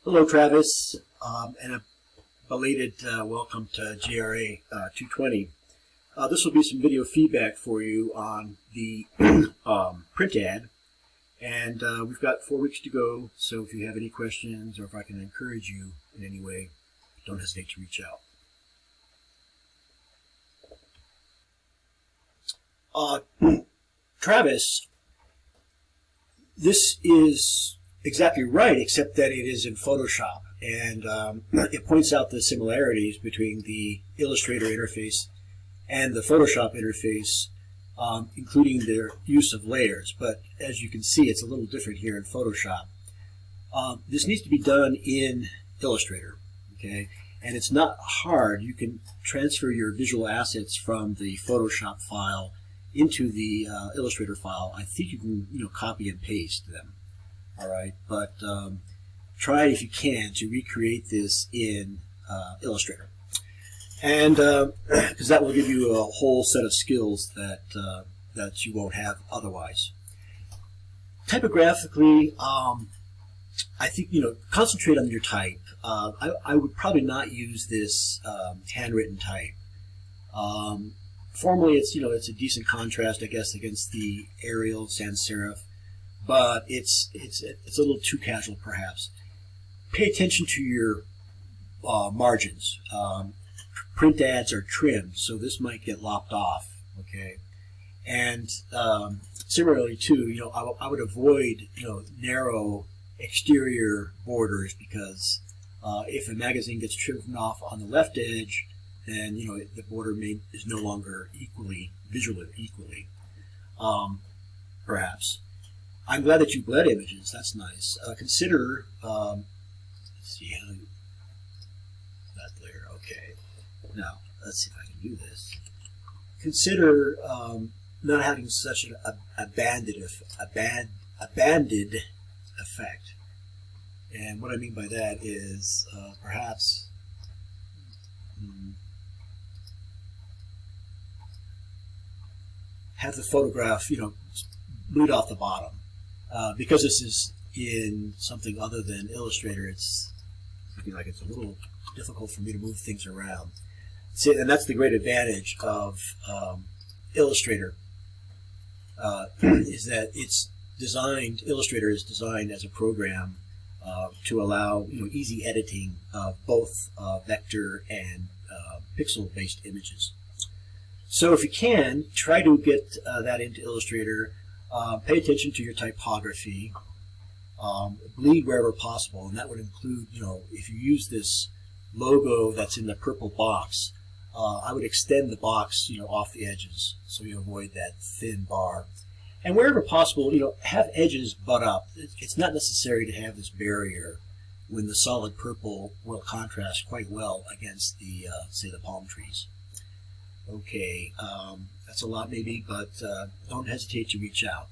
Hello, Travis, and a belated welcome to GRA 220. This will be some video feedback for you on the print ad, and we've got 4 weeks to go, so if you have any questions or if I can encourage you in any way, don't hesitate to reach out. Travis, this is exactly right, except that it is in Photoshop, and it points out the similarities between the Illustrator interface and the Photoshop interface, including their use of layers. But as you can see, it's a little different here in Photoshop. This needs to be done in Illustrator, okay? And it's not hard. You can transfer your visual assets from the Photoshop file into the Illustrator file. I think you can, copy and paste them. All right, but try if you can to recreate this in Illustrator, and because that will give you a whole set of skills that that you won't have otherwise. Typographically, I think concentrate on your type. I would probably not use this handwritten type. Formally, it's it's a decent contrast, I guess, against the Arial sans serif. But it's a little too casual, perhaps. Pay attention to your margins. Print ads are trimmed, so this might get lopped off. Okay, and similarly too, I would avoid narrow exterior borders, because if a magazine gets trimmed off on the left edge, then the border is no longer visually equally. Perhaps. I'm glad that you bled images. That's nice. Consider, let's see how that there. Okay. Now let's see if I can do this. Consider not having such a banded effect. And what I mean by that is perhaps have the photograph, bleed off the bottom. Because this is in something other than Illustrator, it's looking like it's a little difficult for me to move things around. See, and that's the great advantage of Illustrator, is that Illustrator is designed as a program to allow easy editing of both vector and pixel-based images. So if you can, try to get that into Illustrator. Pay attention to your typography. Bleed wherever possible, and that would include, if you use this logo that's in the purple box, I would extend the box, off the edges, so you avoid that thin bar. And wherever possible, have edges butt up. It's not necessary to have this barrier when the solid purple will contrast quite well against the, say, the palm trees. Okay, that's a lot maybe, but don't hesitate to reach out.